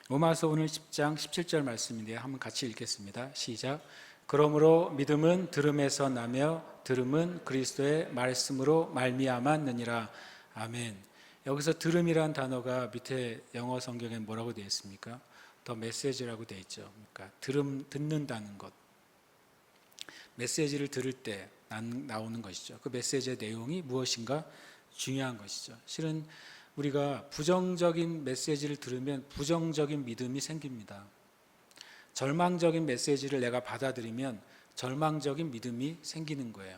로마서 오늘 10장 17절 말씀인데요. 한번 같이 읽겠습니다. 시작. 그러므로 믿음은 들음에서 나며 들음은 그리스도의 말씀으로 말미암았느니라. 아멘. 여기서 들음이란 단어가 밑에 영어 성경에 뭐라고 되어 있습니까? 더 메시지라고 되어 있죠. 그러니까 듣는다는 것. 메시지를 들을 때 나오는 것이죠. 그 메시지의 내용이 무엇인가 중요한 것이죠. 실은 우리가 부정적인 메시지를 들으면 부정적인 믿음이 생깁니다. 절망적인 메시지를 내가 받아들이면 절망적인 믿음이 생기는 거예요.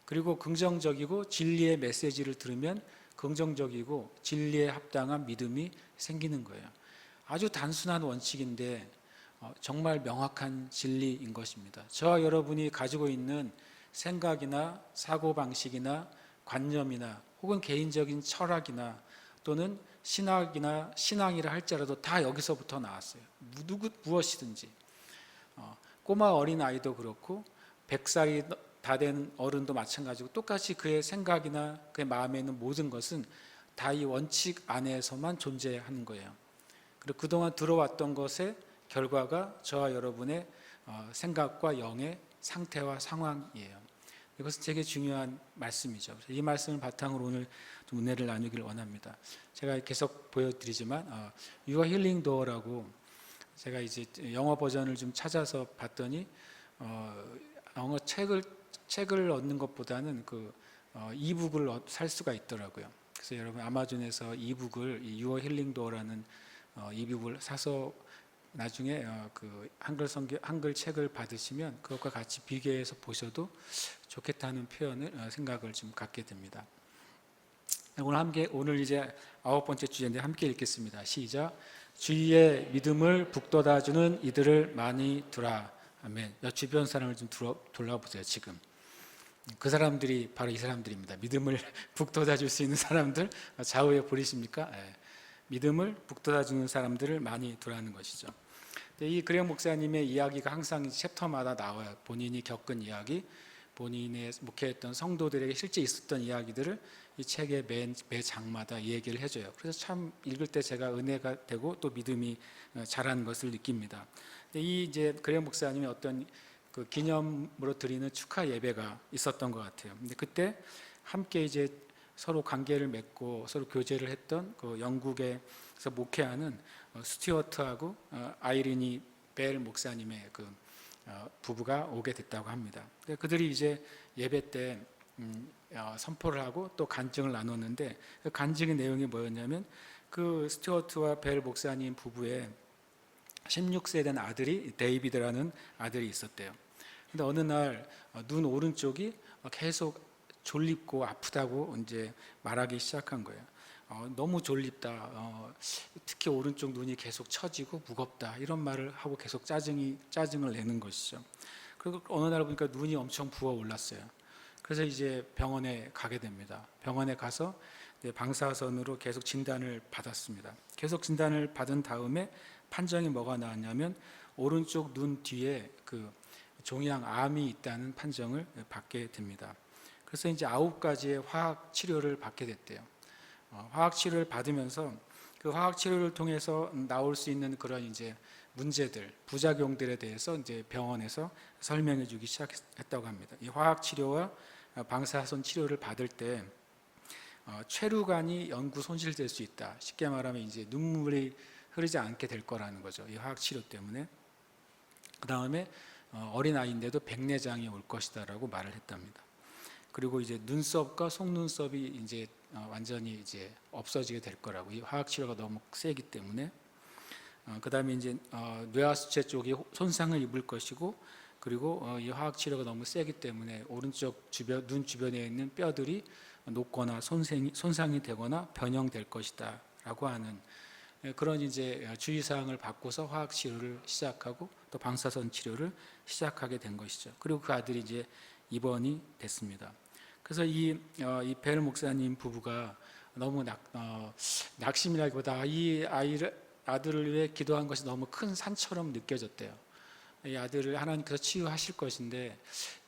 그리고 긍정적이고 진리의 메시지를 들으면 긍정적이고 진리에 합당한 믿음이 생기는 거예요. 아주 단순한 원칙인데 정말 명확한 진리인 것입니다. 저와 여러분이 가지고 있는 생각이나 사고방식이나 관념이나 혹은 개인적인 철학이나 또는 신학이나 신앙이라 할지라도 다 여기서부터 나왔어요. 무엇이든지 꼬마 어린아이도 그렇고 100살이 다 된 어른도 마찬가지고 똑같이 그의 생각이나 그의 마음에 있는 모든 것은 다 이 원칙 안에서만 존재하는 거예요. 그리고 그동안 들어왔던 것의 결과가 저와 여러분의 생각과 영의 상태와 상황이에요. 이것은 되게 중요한 말씀이죠. 이 말씀을 바탕으로 오늘 좀 은혜를 나누기를 원합니다. 제가 계속 보여드리지만 You are Healing Door라고 제가 이제 영어 버전을 좀 찾아서 봤더니 영어 책을 얻는 것보다는 그 이북을 살 수가 있더라고요. 그래서 여러분 아마존에서 이북을 You are Healing Door라는 이북을 사서 나중에 그 한글 책을 받으시면 그것과 같이 비교해서 보셔도 좋겠다는 생각을 좀 갖게 됩니다. 오늘 이제 9번째 주제인데 함께 읽겠습니다. 시작. 주위의 믿음을 북돋아주는 이들을 많이 두라. 아멘. 주변 사람을 좀 돌아보세요. 지금 그 사람들이 바로 이 사람들입니다. 믿음을 북돋아줄 수 있는 사람들 좌우에 보이십니까? 믿음을 북돋아주는 사람들을 많이 두라는 것이죠. 이 그레이엄 목사님의 이야기가 항상 챕터마다 나와요. 본인이 겪은 이야기, 본인의 목회했던 성도들에게 실제 있었던 이야기들을 이 책의 매 장마다 얘기를 해줘요. 그래서 참 읽을 때 제가 은혜가 되고 또 믿음이 자라는 것을 느낍니다. 이 이제 그레이엄 목사님의 어떤 그 기념으로 드리는 축하 예배가 있었던 것 같아요. 근데 그때 함께 이제 서로 관계를 맺고 서로 교제를 했던 그 영국에서 목회하는 스튜어트하고 아이리니 벨 목사님의 그 부부가 오게 됐다고 합니다. 그들이 이제 예배 때 선포를 하고 또 간증을 나눴는데 그 간증의 내용이 뭐였냐면 그 스튜어트와 벨 목사님 부부의 16세 된 아들이 데이비드라는 아들이 있었대요. 근데 어느 날 눈 오른쪽이 계속 졸립고 아프다고 이제 말하기 시작한 거예요. 너무 졸립다. 특히 오른쪽 눈이 계속 처지고 무겁다. 이런 말을 하고 계속 짜증을 내는 것이죠. 그리고 어느 날 보니까 눈이 엄청 부어 올랐어요. 그래서 이제 병원에 가게 됩니다. 병원에 가서 방사선으로 계속 진단을 받았습니다. 계속 진단을 받은 다음에 판정이 뭐가 나왔냐면 오른쪽 눈 뒤에 그 종양 암이 있다는 판정을 받게 됩니다. 그래서 이제 9가지의 화학 치료를 받게 됐대요. 화학 치료를 받으면서 그 화학 치료를 통해서 나올 수 있는 그런 이제 문제들, 부작용들에 대해서 이제 병원에서 설명해 주기 시작했다고 합니다. 이 화학 치료와 방사선 치료를 받을 때 췌루관이 영구 손실될 수 있다. 쉽게 말하면 이제 눈물이 흐르지 않게 될 거라는 거죠. 이 화학 치료 때문에. 그 다음에 어린 아이인데도 백내장이 올 것이다라고 말을 했답니다. 그리고 이제 눈썹과 속눈썹이 이제 완전히 이제 없어지게 될 거라고. 이 화학 치료가 너무 세기 때문에. 그다음에 이제 뇌하수체 쪽이 손상을 입을 것이고, 그리고 이 화학 치료가 너무 세기 때문에 오른쪽 눈 주변에 있는 뼈들이 녹거나 손상이 되거나 변형될 것이다라고 하는 그런 이제 주의사항을 받고서 화학 치료를 시작하고 또 방사선 치료를 시작하게 된 것이죠. 그리고 그 아들이 이제 입원이 됐습니다. 그래서 이 벨 목사님 부부가 너무 낙심이라기보다 이 아들을 위해 기도한 것이 너무 큰 산처럼 느껴졌대요. 이 아들을 하나님께서 치유하실 것인데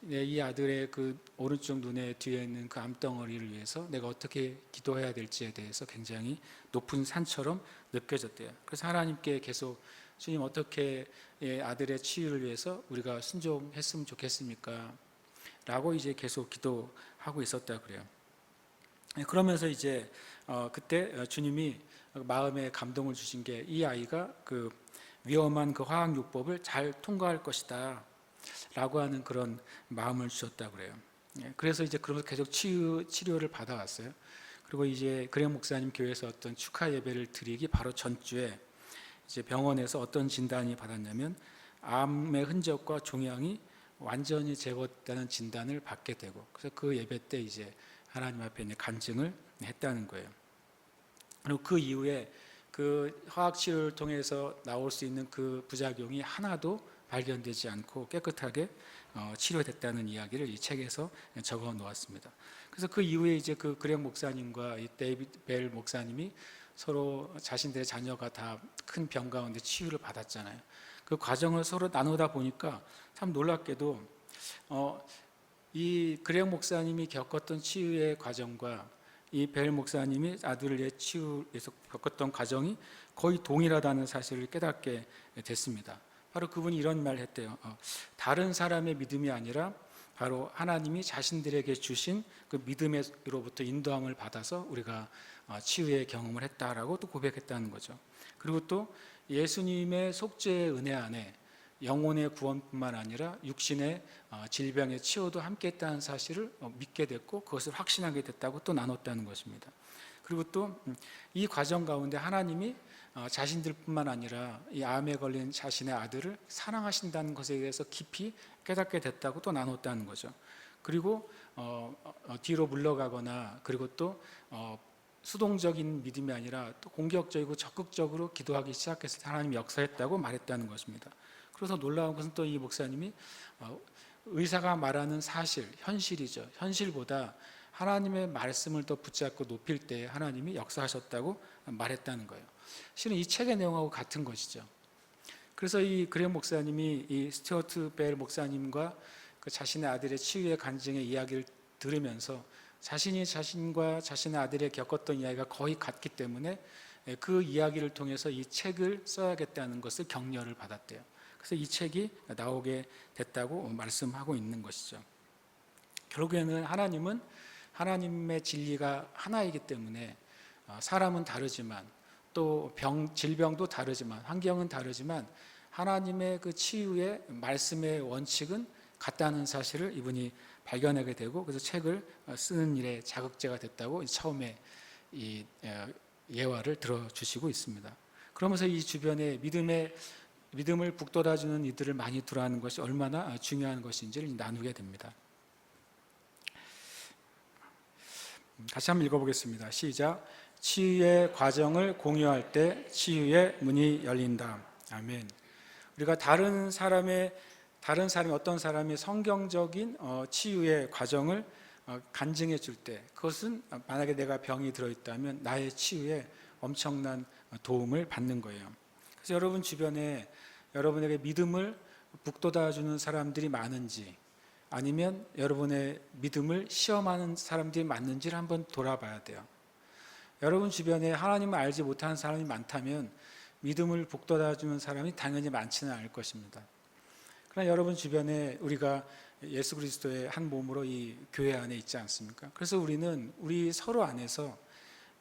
이 아들의 그 오른쪽 눈에 뒤에 있는 그 암덩어리를 위해서 내가 어떻게 기도해야 될지에 대해서 굉장히 높은 산처럼 느껴졌대요. 그래서 하나님께 계속 주님 어떻게 아들의 치유를 위해서 우리가 순종했으면 좋겠습니까? 라고 이제 계속 기도하고 있었다 그래요. 그러면서 이제 그때 주님이 마음에 감동을 주신 게 이 아이가 그 위험한 그 화학요법을 잘 통과할 것이다 라고 하는 그런 마음을 주셨다 그래요. 그래서 이제 그러면서 계속 치료를 받아왔어요. 그리고 이제 그레이 목사님 교회에서 어떤 축하 예배를 드리기 바로 전주에 이제 병원에서 어떤 진단이 받았냐면 암의 흔적과 종양이 완전히 제거됐다는 진단을 받게 되고, 그래서 그 예배 때 이제 하나님 앞에 간증을 했다는 거예요. 그리고 그 이후에 그 화학 치료를 통해서 나올 수 있는 그 부작용이 하나도 발견되지 않고 깨끗하게 치료됐다는 이야기를 이 책에서 적어 놓았습니다. 그래서 그 이후에 이제 그 그렉 목사님과 이 데이비드 벨 목사님이 서로 자신들의 자녀가 다 큰 병 가운데 치유를 받았잖아요. 그 과정을 서로 나누다 보니까 참 놀랍게도 이 그렉 목사님이 겪었던 치유의 과정과 이 벨 목사님이 아들의 치유에서 겪었던 과정이 거의 동일하다는 사실을 깨닫게 됐습니다. 바로 그분이 이런 말을 했대요. 다른 사람의 믿음이 아니라 바로 하나님이 자신들에게 주신 그 믿음으로부터 인도함을 받아서 우리가 치유의 경험을 했다라고 또 고백했다는 거죠. 그리고 또 예수님의 속죄의 은혜 안에 영혼의 구원뿐만 아니라 육신의 질병의 치유도 함께 했다는 사실을 믿게 됐고 그것을 확신하게 됐다고 또 나눴다는 것입니다. 그리고 또 이 과정 가운데 하나님이 자신들뿐만 아니라 이 암에 걸린 자신의 아들을 사랑하신다는 것에 대해서 깊이 깨닫게 됐다고 또 나눴다는 거죠. 그리고 뒤로 물러가거나 그리고 또 수동적인 믿음이 아니라 또 공격적이고 적극적으로 기도하기 시작했을 때 하나님이 역사했다고 말했다는 것입니다. 그래서 놀라운 것은 또 이 목사님이 의사가 말하는 사실, 현실이죠. 현실보다 하나님의 말씀을 더 붙잡고 높일 때 하나님이 역사하셨다고 말했다는 거예요. 실은 이 책의 내용하고 같은 것이죠. 그래서 이 그레이 목사님이 이 스튜어트 벨 목사님과 그 자신의 아들의 치유의 간증의 이야기를 들으면서 자신이 자신과 자신의 아들이 겪었던 이야기가 거의 같기 때문에 그 이야기를 통해서 이 책을 써야겠다는 것을 격려를 받았대요. 그래서 이 책이 나오게 됐다고 말씀하고 있는 것이죠. 결국에는 하나님은 하나님의 진리가 하나이기 때문에 사람은 다르지만 또 질병도 다르지만 환경은 다르지만 하나님의 그 치유의 말씀의 원칙은 같다는 사실을 이분이 발견하게 되고 그래서 책을 쓰는 일에 자극제가 됐다고 처음에 이 예화를 들어주시고 있습니다. 그러면서 이 주변에 믿음을 북돋아주는 이들을 많이 두라는 것이 얼마나 중요한 것인지를 나누게 됩니다. 다시 한번 읽어보겠습니다. 시작. 치유의 과정을 공유할 때 치유의 문이 열린다. 아멘. 우리가 다른 사람이 어떤 사람이 성경적인 치유의 과정을 간증해 줄 때 그것은 만약에 내가 병이 들어있다면 나의 치유에 엄청난 도움을 받는 거예요. 그래서 여러분 주변에 여러분에게 믿음을 북돋아주는 사람들이 많은지 아니면 여러분의 믿음을 시험하는 사람들이 많은지를 한번 돌아봐야 돼요. 여러분 주변에 하나님을 알지 못하는 사람이 많다면 믿음을 북돋아주는 사람이 당연히 많지는 않을 것입니다. 그러나 여러분 주변에 우리가 예수 그리스도의 한 몸으로 이 교회 안에 있지 않습니까? 그래서 우리는 우리 서로 안에서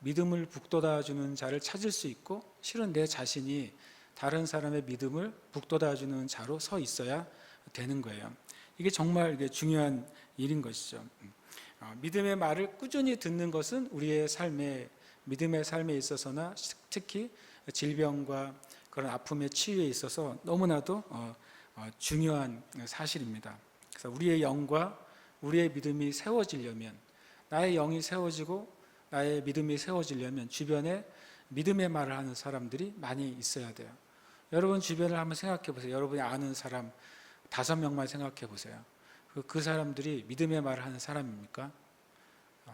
믿음을 북돋아주는 자를 찾을 수 있고 실은 내 자신이 다른 사람의 믿음을 북돋아주는 자로 서 있어야 되는 거예요. 이게 정말 중요한 일인 것이죠. 믿음의 말을 꾸준히 듣는 것은 우리의 믿음의 삶에 있어서나 특히 질병과 그런 아픔의 치유에 있어서 너무나도 중요한 사실입니다. 그래서 우리의 영과 우리의 믿음이 세워지려면 나의 영이 세워지고 나의 믿음이 세워지려면 주변에 믿음의 말을 하는 사람들이 많이 있어야 돼요. 여러분 주변을 한번 생각해 보세요. 여러분이 아는 사람 5명만 생각해 보세요. 그 사람들이 믿음의 말을 하는 사람입니까?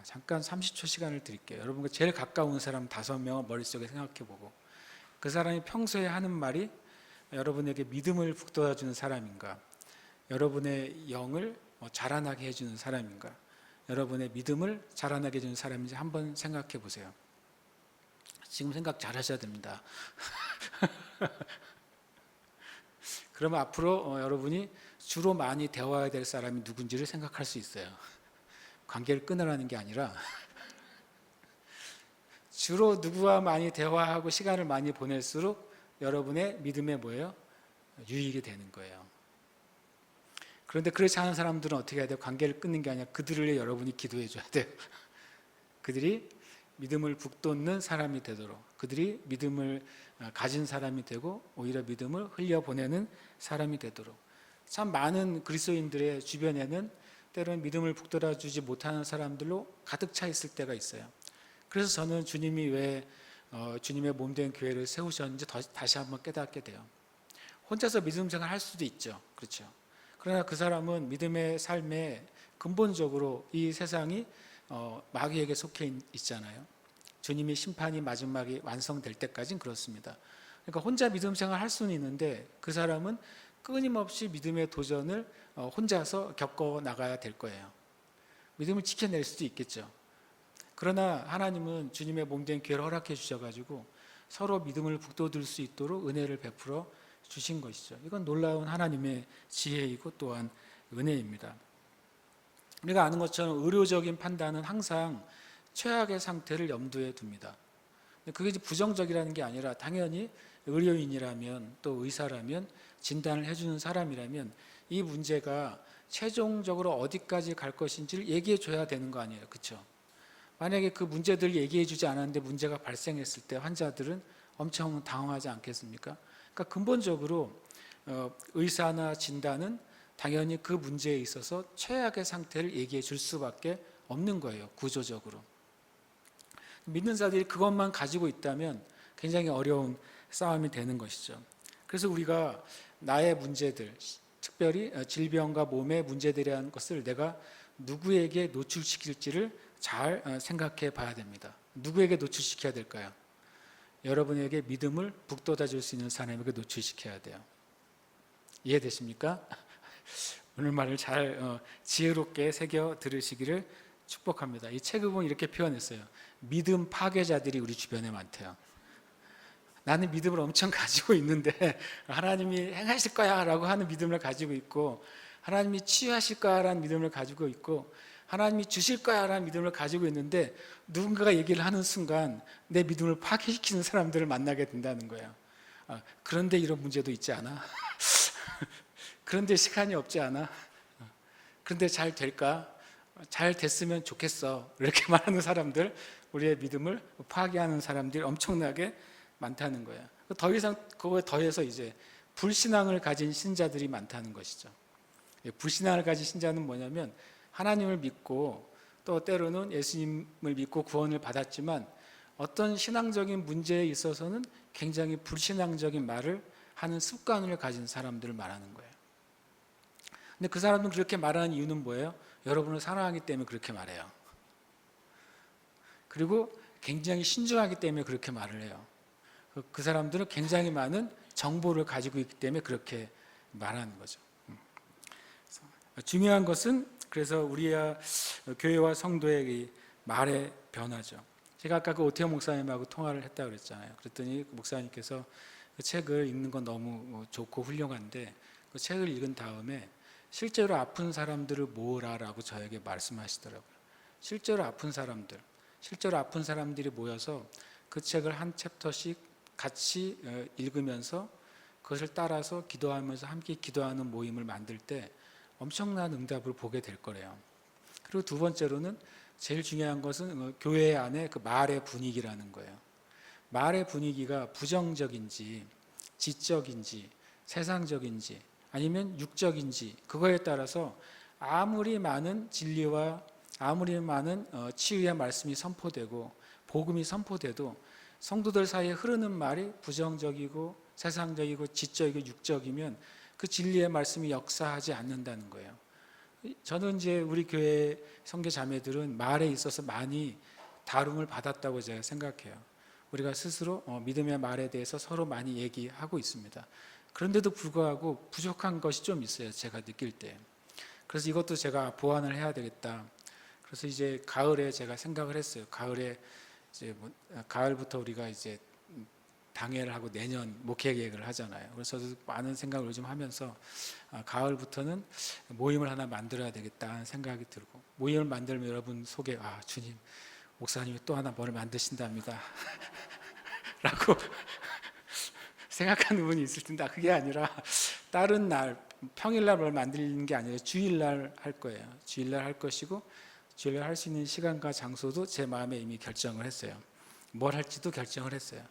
잠깐 30초 시간을 드릴게요. 여러분과 제일 가까운 사람 5명을 머릿속에 생각해 보고 그 사람이 평소에 하는 말이 여러분에게 믿음을 북돋아주는 사람인가? 여러분의 영을 자라나게 해주는 사람인가? 여러분의 믿음을 자라나게 해주는 사람인지 한번 생각해 보세요. 지금 생각 잘 하셔야 됩니다. 그러면 앞으로 여러분이 주로 많이 대화해야 될 사람이 누군지를 생각할 수 있어요. 관계를 끊으라는 게 아니라 주로 누구와 많이 대화하고 시간을 많이 보낼수록 여러분의 믿음에 뭐예요? 유익이 되는 거예요. 그런데 그렇지 않은 사람들은 어떻게 해야 돼요? 관계를 끊는 게 아니라 그들을 위해 여러분이 기도해 줘야 돼요. 그들이 믿음을 북돋는 사람이 되도록, 그들이 믿음을 가진 사람이 되고 오히려 믿음을 흘려보내는 사람이 되도록. 참 많은 그리스도인들의 주변에는 때로는 믿음을 북돋아 주지 못하는 사람들로 가득 차 있을 때가 있어요. 그래서 저는 주님이 왜 주님의 몸된 교회를 세우셨는지 다시 한번 깨닫게 돼요. 혼자서 믿음 생활 할 수도 있죠. 그렇죠. 그러나 그 사람은 믿음의 삶에 근본적으로 이 세상이 마귀에게 속해 있잖아요. 주님이 심판이 마지막에 완성될 때까지는 그렇습니다. 그러니까 혼자 믿음 생활 할 수는 있는데 그 사람은 끊임없이 믿음의 도전을 혼자서 겪어 나가야 될 거예요. 믿음을 지켜낼 수도 있겠죠. 그러나 하나님은 주님의 몸된 교회를 허락해 주셔가지고 서로 믿음을 북돋을 수 있도록 은혜를 베풀어 주신 것이죠. 이건 놀라운 하나님의 지혜이고 또한 은혜입니다. 우리가 아는 것처럼 의료적인 판단은 항상 최악의 상태를 염두에 둡니다. 그게 부정적이라는 게 아니라 당연히 의료인이라면 또 의사라면 진단을 해주는 사람이라면 이 문제가 최종적으로 어디까지 갈 것인지를 얘기해 줘야 되는 거 아니에요. 그렇죠? 만약에 그 문제들을 얘기해 주지 않았는데 문제가 발생했을 때 환자들은 엄청 당황하지 않겠습니까? 그러니까 근본적으로 의사나 진단은 당연히 그 문제에 있어서 최악의 상태를 얘기해 줄 수밖에 없는 거예요. 구조적으로. 믿는 자들이 그것만 가지고 있다면 굉장히 어려운 싸움이 되는 것이죠. 그래서 우리가 나의 문제들, 특별히 질병과 몸의 문제들이라는 것을 내가 누구에게 노출시킬지를 잘 생각해 봐야 됩니다. 누구에게 노출시켜야 될까요? 여러분에게 믿음을 북돋아 줄 수 있는 사람에게 노출시켜야 돼요. 이해되십니까? 오늘 말을 잘 지혜롭게 새겨 들으시기를 축복합니다. 이 책을 보면 이렇게 표현했어요. 믿음 파괴자들이 우리 주변에 많대요. 나는 믿음을 엄청 가지고 있는데 하나님이 행하실 거야 라고 하는 믿음을 가지고 있고, 하나님이 치유하실 거야 라는 믿음을 가지고 있고, 하나님이 주실 거야 라는 믿음을 가지고 있는데 누군가가 얘기를 하는 순간 내 믿음을 파괴시키는 사람들을 만나게 된다는 거예요. 그런데 이런 문제도 있지 않아? 그런데 시간이 없지 않아? 그런데 잘 될까? 잘 됐으면 좋겠어. 이렇게 말하는 사람들, 우리의 믿음을 파괴하는 사람들이 엄청나게 많다는 거예요. 더 이상 그거에 더해서 이제 불신앙을 가진 신자들이 많다는 것이죠. 불신앙을 가진 신자는 뭐냐면 하나님을 믿고 또 때로는 예수님을 믿고 구원을 받았지만 어떤 신앙적인 문제에 있어서는 굉장히 불신앙적인 말을 하는 습관을 가진 사람들을 말하는 거예요. 근데 그 사람들은 그렇게 말하는 이유는 뭐예요? 여러분을 사랑하기 때문에 그렇게 말해요. 그리고 굉장히 신중하기 때문에 그렇게 말을 해요. 그 사람들은 굉장히 많은 정보를 가지고 있기 때문에 그렇게 말하는 거죠. 중요한 것은 그래서 우리야 교회와 성도의 말의 변화죠. 제가 아까 그 오태호 목사님하고 통화를 했다고 그랬잖아요. 그랬더니 그 목사님께서 그 책을 읽는 건 너무 좋고 훌륭한데 그 책을 읽은 다음에 실제로 아픈 사람들을 모으라라고 저에게 말씀하시더라고요. 실제로 아픈 사람들이 모여서 그 책을 한 챕터씩 같이 읽으면서 그것을 따라서 기도하면서 함께 기도하는 모임을 만들 때 엄청난 응답을 보게 될 거래요. 그리고 두 번째로는 제일 중요한 것은 교회 안에 그 말의 분위기라는 거예요. 말의 분위기가 부정적인지 지적인지 세상적인지 아니면 육적인지 그거에 따라서 아무리 많은 진리와 아무리 많은 치유의 말씀이 선포되고 복음이 선포돼도 성도들 사이에 흐르는 말이 부정적이고 세상적이고 지적이고 육적이면 그 진리의 말씀이 역사하지 않는다는 거예요. 저는 이제 우리 교회 성교 자매들은 말에 있어서 많이 다rum을 받았다고 제가 생각해요. 우리가 스스로 믿음의 말에 대해서 서로 많이 얘기하고 있습니다. 그런데도 불구하고 부족한 것이 좀 있어요. 제가 느낄 때. 그래서 이것도 제가 보완을 해야 되겠다. 그래서 이제 가을에 제가 생각을 했어요. 가을에 이제 가을부터 우리가 이제 당회를 하고 내년 목회 계획을 하잖아요. 그래서 저도 많은 생각을 요즘 하면서 가을부터는 모임을 하나 만들어야 되겠다는 생각이 들고, 모임을 만들면 여러분 속에 주님, 목사님이 또 하나 뭘 만드신답니다 라고 생각하는 분이 있을 텐데, 그게 아니라 다른 날 평일날 뭘 만들는 게 아니라 주일날 할 거예요. 주일날 할 것이고, 주일날 할 수 있는 시간과 장소도 제 마음에 이미 결정을 했어요. 뭘 할지도 결정을 했어요.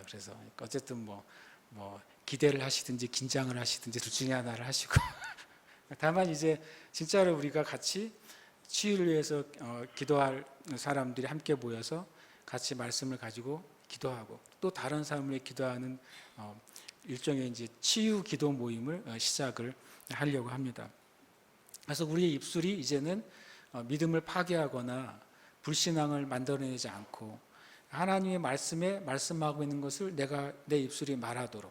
그래서 어쨌든 뭐 기대를 하시든지 긴장을 하시든지 둘 중에 하나를 하시고 다만 이제 진짜로 우리가 같이 치유를 위해서 기도할 사람들이 함께 모여서 같이 말씀을 가지고 기도하고, 또 다른 사람을 위해 기도하는 일종의 이제 치유 기도 모임을 시작을 하려고 합니다. 그래서 우리의 입술이 이제는 믿음을 파괴하거나 불신앙을 만들어내지 않고, 하나님의 말씀에 말씀하고 있는 것을 내 입술이 말하도록,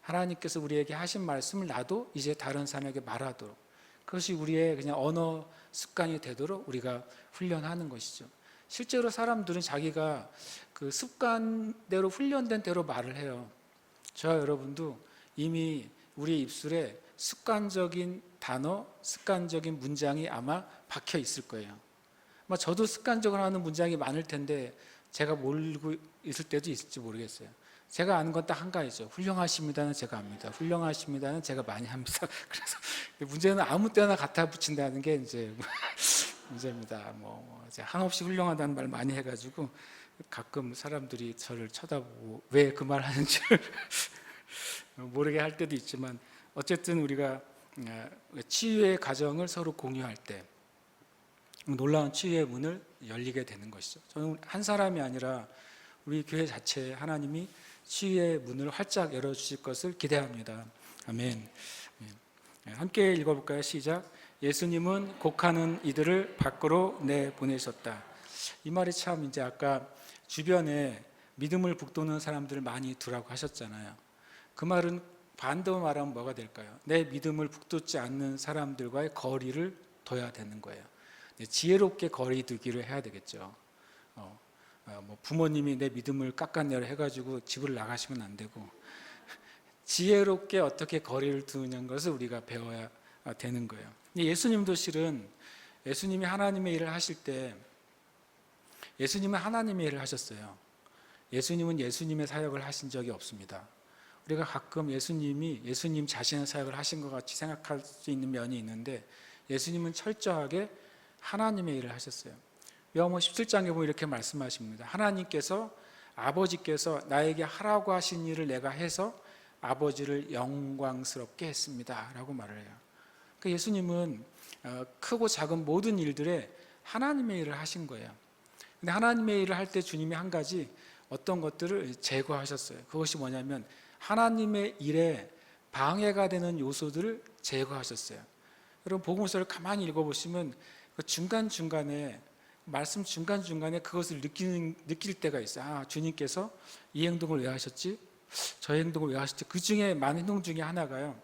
하나님께서 우리에게 하신 말씀을 나도 이제 다른 사람에게 말하도록, 그것이 우리의 그냥 언어 습관이 되도록 우리가 훈련하는 것이죠. 실제로 사람들은 자기가 그 습관대로 훈련된 대로 말을 해요. 저와 여러분도 이미 우리 입술에 습관적인 단어, 습관적인 문장이 아마 박혀 있을 거예요. 아마 저도 습관적으로 하는 문장이 많을 텐데 제가 모르고 있을 때도 있을지 모르겠어요. 제가 아는 건 딱 한 가지죠. 훌륭하십니다는 제가 압니다. 훌륭하십니다는 제가 많이 합니다. 그래서 문제는 아무 때나 갖다 붙인다는 게 이제 문제입니다. 이제 한없이 훌륭하다는 말 많이 해가지고 가끔 사람들이 저를 쳐다보고 왜 그 말 하는지 모르게 할 때도 있지만, 어쨌든 우리가 치유의 과정을 서로 공유할 때 놀라운 치유의 문을 열리게 되는 것이죠. 저는 한 사람이 아니라 우리 교회 자체에 하나님이 치유의 문을 활짝 열어주실 것을 기대합니다. 아멘. 함께 읽어볼까요? 시작. 예수님은 곡하는 이들을 밖으로 내보내셨다. 이 말이 참 이제 아까 주변에 믿음을 북돋는 사람들을 많이 두라고 하셨잖아요. 그 말은 반대로 말하면 뭐가 될까요? 내 믿음을 북돋지 않는 사람들과의 거리를 둬야 되는 거예요. 지혜롭게 거리 두기를 해야 되겠죠. 부모님이 내 믿음을 깎아내려 해가지고 집을 나가시면 안 되고, 지혜롭게 어떻게 거리를 두는 것을 우리가 배워야 되는 거예요. 예수님도 실은 예수님이 하나님의 일을 하실 때 예수님은 하나님의 일을 하셨어요. 예수님은 예수님의 사역을 하신 적이 없습니다. 우리가 가끔 예수님이 예수님 자신의 사역을 하신 것 같이 생각할 수 있는 면이 있는데, 예수님은 철저하게 하나님의 일을 하셨어요. 요한복음 17장에 보면 이렇게 말씀하십니다. 하나님께서, 아버지께서 나에게 하라고 하신 일을 내가 해서 아버지를 영광스럽게 했습니다 라고 말을 해요. 그러니까 예수님은 크고 작은 모든 일들에 하나님의 일을 하신 거예요. 근데 하나님의 일을 할 때 주님이 한 가지 어떤 것들을 제거하셨어요. 그것이 뭐냐면 하나님의 일에 방해가 되는 요소들을 제거하셨어요. 여러분 복음서를 가만히 읽어보시면 그 중간중간에, 말씀 중간중간에 그것을 느낄 때가 있어요. 주님께서 이 행동을 왜 하셨지? 저 행동을 왜 하셨지? 그 중에 많은 행동 중에 하나가요,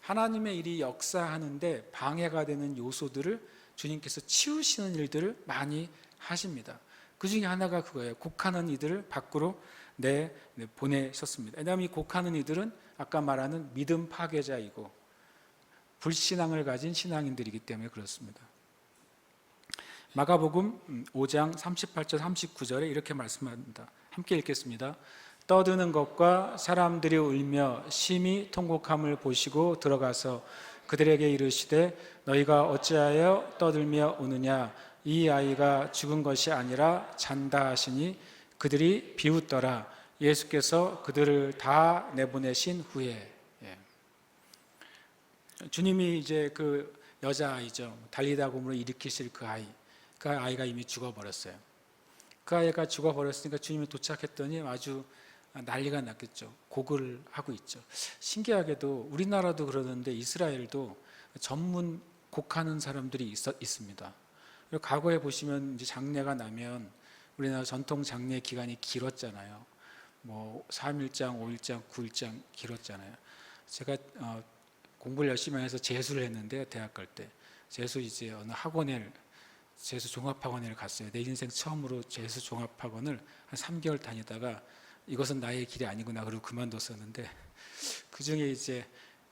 하나님의 일이 역사하는데 방해가 되는 요소들을 주님께서 치우시는 일들을 많이 하십니다. 그 중에 하나가 그거예요. 곡하는 이들을 밖으로 내보내셨습니다. 왜냐하면 이 곡하는 이들은 아까 말하는 믿음 파괴자이고 불신앙을 가진 신앙인들이기 때문에 그렇습니다. 마가복음 5장 38절 39절에 이렇게 말씀합니다. 함께 읽겠습니다. 떠드는 것과 사람들이 울며 심히 통곡함을 보시고 들어가서 그들에게 이르시되 너희가 어찌하여 떠들며 우느냐, 이 아이가 죽은 것이 아니라 잔다 하시니 그들이 비웃더라. 예수께서 그들을 다 내보내신 후에, 주님이 이제 그 여자아이죠, 달리다 곰으로 일으키실 그 아이가 이미 죽어버렸어요. 그 아이가 죽어버렸으니까 주님이 도착했더니 아주 난리가 났겠죠. 곡을 하고 있죠. 신기하게도 우리나라도 그러는데 이스라엘도 전문 곡하는 사람들이 있습니다. 과거에 보시면 이제 장례가 나면 우리나라 전통 장례 기간이 길었잖아요. 뭐 3일장, 5일장, 9일장 길었잖아요. 제가 공부를 열심히 해서 재수를 했는데 대학 갈 때 재수 이제 어느 학원에 재수 종합학원에 갔어요. 내 인생 처음으로 재수 종합학원을 한 3개월 다니다가 이것은 나의 길이 아니구나 그러고 그만뒀었는데, 그 중에 이제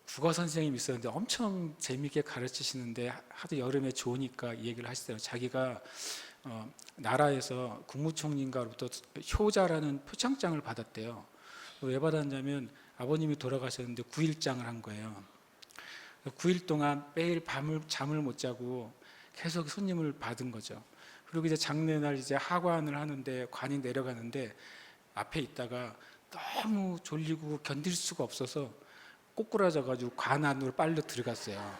국어 선생님이 있었는데 엄청 재미있게 가르치시는데 하도 여름에 좋으니까 이 얘기를 하시더라고요. 자기가 나라에서 국무총리인가로부터 효자라는 표창장을 받았대요. 왜 받았냐면 아버님이 돌아가셨는데 9일장을 한 거예요. 9일 동안 매일 밤을 잠을 못 자고 계속 손님을 받은 거죠. 그리고 이제 장례날 이제 하관을 하는데 관이 내려가는데 앞에 있다가 너무 졸리고 견딜 수가 없어서 꼬꾸라져가지고 관 안으로 빨려 들어갔어요.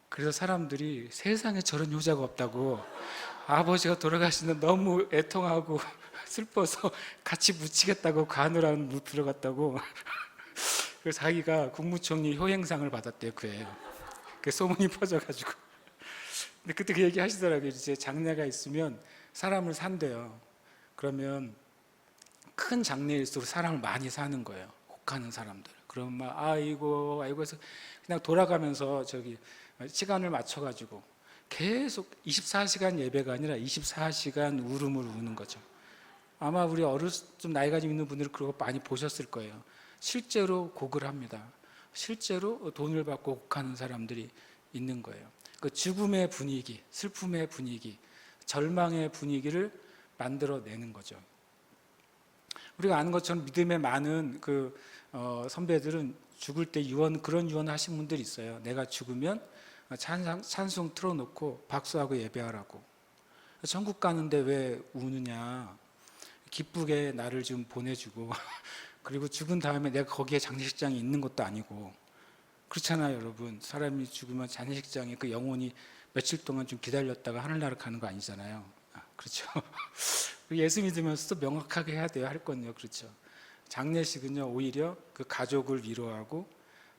그래서 사람들이 세상에 저런 효자가 없다고, 아버지가 돌아가시는 너무 애통하고 슬퍼서 같이 묻히겠다고 관을 안으로 들어갔다고. 그래서 자기가 국무총리 효행상을 받았대요, 그 해요. 그 소문이 퍼져가지고. 근데 그때 그 얘기 하시더라고요. 이제 장례가 있으면 사람을 산대요. 그러면 큰 장례일수록 사람을 많이 사는 거예요. 혹하는 사람들. 그러면 막 아이고 해서 그냥 돌아가면서 저기 시간을 맞춰가지고 계속 24시간 예배가 아니라 24시간 울음을 우는 거죠. 아마 우리 좀 나이가 좀 있는 분들은 그거 많이 보셨을 거예요. 실제로 곡을 합니다. 실제로 돈을 받고 곡하는 사람들이 있는 거예요. 그 죽음의 분위기, 슬픔의 분위기, 절망의 분위기를 만들어내는 거죠. 우리가 아는 것처럼 믿음의 많은 선배들은 죽을 때 그런 유언을 하신 분들이 있어요. 내가 죽으면 찬송 틀어놓고 박수하고 예배하라고. 천국 가는데 왜 우느냐. 기쁘게 나를 좀 보내주고 그리고 죽은 다음에 내가 거기에 장례식장이 있는 것도 아니고 그렇잖아요, 여러분. 사람이 죽으면 장례식장에 그 영혼이 며칠 동안 좀 기다렸다가 하늘나라 가는 거 아니잖아요. 그렇죠. 예수 믿으면서도 명확하게 해야 돼요, 할 건요. 그렇죠. 장례식은요, 오히려 그 가족을 위로하고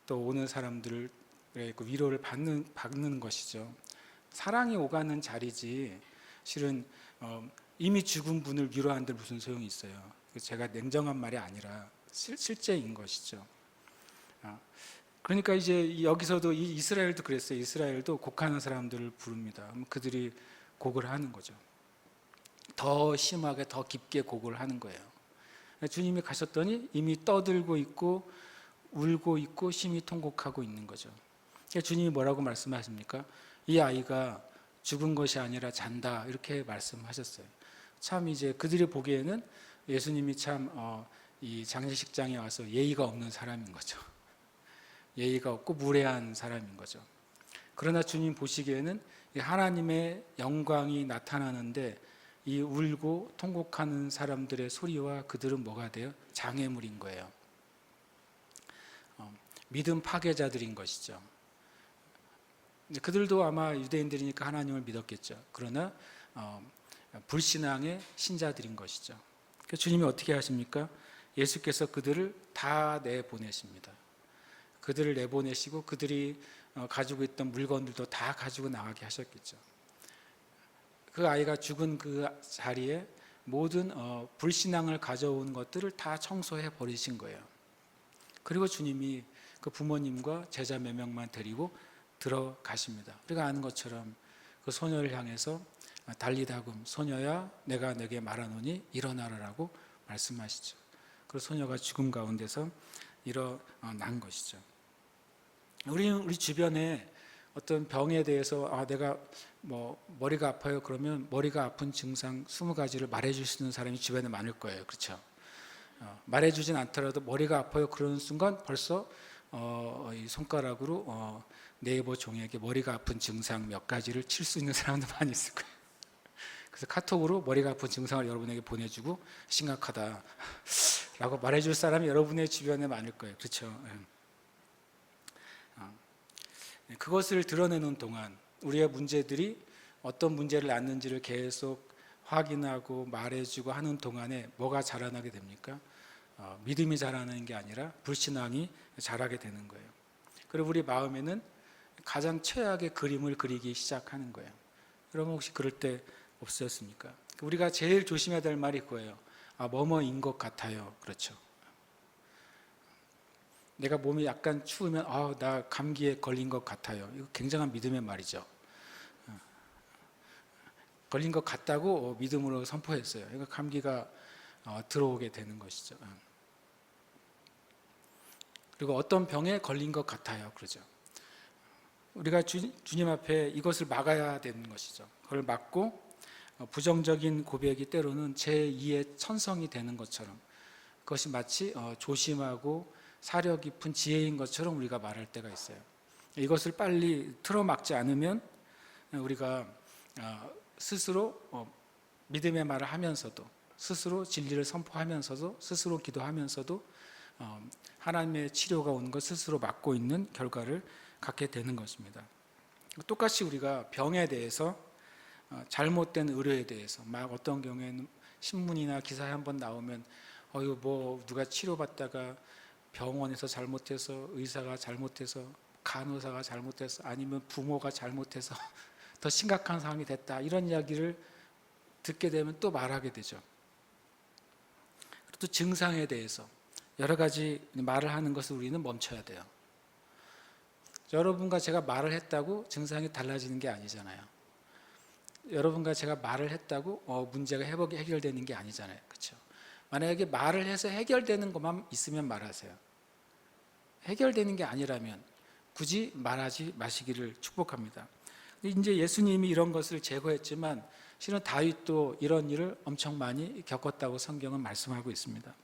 또 오는 사람들의 그 위로를 받는 것이죠. 사랑이 오가는 자리지, 실은 이미 죽은 분을 위로하는데 무슨 소용이 있어요. 제가 냉정한 말이 아니라 실제인 것이죠. 그러니까 이제 여기서도 이스라엘도 그랬어요. 이스라엘도 곡하는 사람들을 부릅니다. 그들이 곡을 하는 거죠. 더 심하게 더 깊게 곡을 하는 거예요. 주님이 가셨더니 이미 떠들고 있고 울고 있고 심히 통곡하고 있는 거죠. 주님이 뭐라고 말씀하십니까? 이 아이가 죽은 것이 아니라 잔다, 이렇게 말씀하셨어요. 참 이제 그들이 보기에는 예수님이 참 이 장례식장에 와서 예의가 없는 사람인 거죠. 예의가 없고 무례한 사람인 거죠. 그러나 주님 보시기에는 하나님의 영광이 나타나는데 이 울고 통곡하는 사람들의 소리와 그들은 뭐가 돼요? 장애물인 거예요. 믿음 파괴자들인 것이죠. 그들도 아마 유대인들이니까 하나님을 믿었겠죠. 그러나 불신앙의 신자들인 것이죠. 주님이 어떻게 하십니까? 예수께서 그들을 다 내보내십니다. 그들을 내보내시고 그들이 가지고 있던 물건들도 다 가지고 나가게 하셨겠죠. 그 아이가 죽은 그 자리에 모든 불신앙을 가져온 것들을 다 청소해 버리신 거예요. 그리고 주님이 그 부모님과 제자 몇 명만 데리고 들어가십니다. 우리가 아는 것처럼 그 소녀를 향해서 달리다금 소녀야 내가 내게 말하노니 일어나라라고 말씀하시죠. 그리고 소녀가 죽음 가운데서 일어난 것이죠. 우리 주변에 어떤 병에 대해서 내가 머리가 아파요 그러면 머리가 아픈 증상 20가지를 말해줄 수 있는 사람이 주변에 많을 거예요. 그렇죠? 말해주진 않더라도 머리가 아파요 그러는 순간 벌써 이 손가락으로 네이버 종이에게 머리가 아픈 증상 몇 가지를 칠 수 있는 사람도 많이 있을 거예요. 그래서 카톡으로 머리가 아픈 증상을 여러분에게 보내주고 심각하다 라고 말해줄 사람이 여러분의 주변에 많을 거예요. 그렇죠? 그것을 드러내는 동안 우리의 문제들이 어떤 문제를 낳는지를 계속 확인하고 말해주고 하는 동안에 뭐가 자라나게 됩니까? 믿음이 자라는 게 아니라 불신앙이 자라게 되는 거예요. 그리고 우리 마음에는 가장 최악의 그림을 그리기 시작하는 거예요. 여러분 혹시 그럴 때 없으셨습니까? 우리가 제일 조심해야 될 말이 그거예요. 뭐뭐인 것 같아요. 그렇죠. 내가 몸이 약간 추우면 나 감기에 걸린 것 같아요. 이거 굉장한 믿음의 말이죠. 걸린 것 같다고 믿음으로 선포했어요. 그러니까 감기가 들어오게 되는 것이죠. 그리고 어떤 병에 걸린 것 같아요. 그러죠. 우리가 주님 앞에 이것을 막아야 되는 것이죠. 그걸 막고 부정적인 고백이 때로는 제2의 천성이 되는 것처럼, 그것이 마치 조심하고 사려 깊은 지혜인 것처럼 우리가 말할 때가 있어요. 이것을 빨리 틀어막지 않으면 우리가 스스로 믿음의 말을 하면서도, 스스로 진리를 선포하면서도, 스스로 기도하면서도 하나님의 치료가 오는 것 스스로 막고 있는 결과를 갖게 되는 것입니다. 똑같이 우리가 병에 대해서, 잘못된 의료에 대해서, 막 어떤 경우에는 신문이나 기사에 한번 나오면 이거 뭐 누가 치료받다가 병원에서 잘못해서, 의사가 잘못해서, 간호사가 잘못해서, 아니면 부모가 잘못해서 더 심각한 상황이 됐다, 이런 이야기를 듣게 되면 또 말하게 되죠. 또 증상에 대해서 여러 가지 말을 하는 것을 우리는 멈춰야 돼요. 여러분과 제가 말을 했다고 증상이 달라지는 게 아니잖아요. 여러분과 제가 말을 했다고 문제가 해결되는 게 아니잖아요. 그렇죠? 만약에 말을 해서 해결되는 것만 있으면 말하세요. 해결되는 게 아니라면 굳이 말하지 마시기를 축복합니다. 이제 예수님이 이런 것을 제거했지만 실은 다윗도 이런 일을 엄청 많이 겪었다고 성경은 말씀하고 있습니다.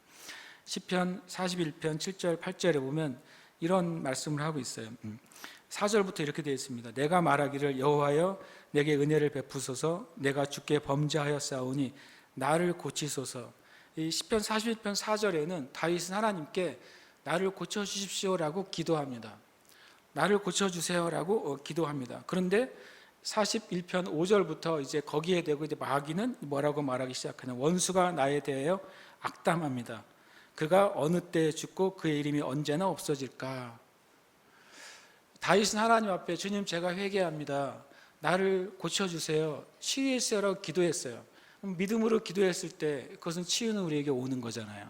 시편 41편 7절 8절에 보면 이런 말씀을 하고 있어요. 4절부터 이렇게 되어 있습니다. 내가 말하기를 여호와여 내게 은혜를 베푸소서, 내가 주께 범죄하였사오니 나를 고치소서. 이 시편 41편 4절에는 다윗은 하나님께 나를 고쳐주십시오라고 기도합니다. 나를 고쳐주세요라고 기도합니다. 그런데 41편 5절부터 이제 거기에 대고 이제 마귀는 뭐라고 말하기 시작하냐. 원수가 나에 대하여 악담합니다. 그가 어느 때에 죽고 그의 이름이 언제나 없어질까. 다윗은 하나님 앞에 주님 제가 회개합니다. 나를 고쳐주세요. 치유해주세요라고 기도했어요. 믿음으로 기도했을 때 그것은 치유는 우리에게 오는 거잖아요.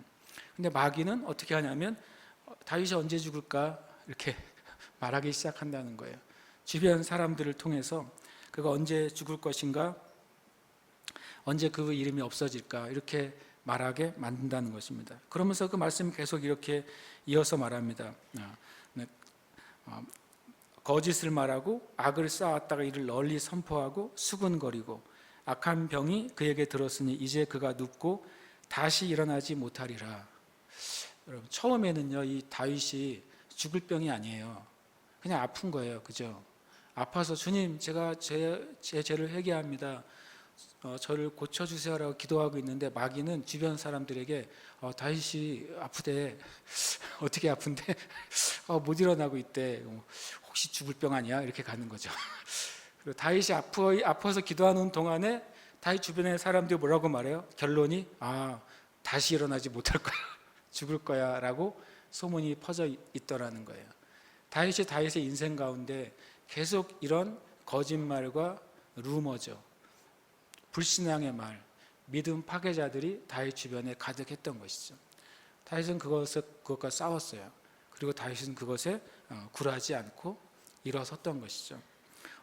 근데 마귀는 어떻게 하냐면 다윗이 언제 죽을까 이렇게 말하기 시작한다는 거예요. 주변 사람들을 통해서 그가 언제 죽을 것인가, 언제 그 이름이 없어질까 이렇게 말하게 만든다는 것입니다. 그러면서 그 말씀이 계속 이렇게 이어서 말합니다. 거짓을 말하고 악을 쌓았다가 이를 널리 선포하고 수군거리고 악한 병이 그에게 들었으니 이제 그가 눕고 다시 일어나지 못하리라. 여러분, 처음에는요 이 다윗이 죽을 병이 아니에요. 그냥 아픈 거예요. 그죠? 아파서 주님 제가 제 죄를 회개합니다. 저를 고쳐주세요라고 기도하고 있는데 마귀는 주변 사람들에게 다윗이 아프대. 어떻게 아픈데? 못 일어나고 있대. 혹시 죽을 병 아니야? 이렇게 가는 거죠. 그리고 다윗이 아파서 기도하는 동안에 다윗 주변의 사람들이 뭐라고 말해요? 결론이 다시 일어나지 못할 거야. 죽을 거야 라고 소문이 퍼져 있더라는 거예요. 다윗의 인생 가운데 계속 이런 거짓말과 루머죠. 불신앙의 말, 믿음 파괴자들이 다윗 주변에 가득했던 것이죠. 다윗은 그것과 싸웠어요. 그리고 다윗은 그것에 굴하지 않고 일어섰던 것이죠.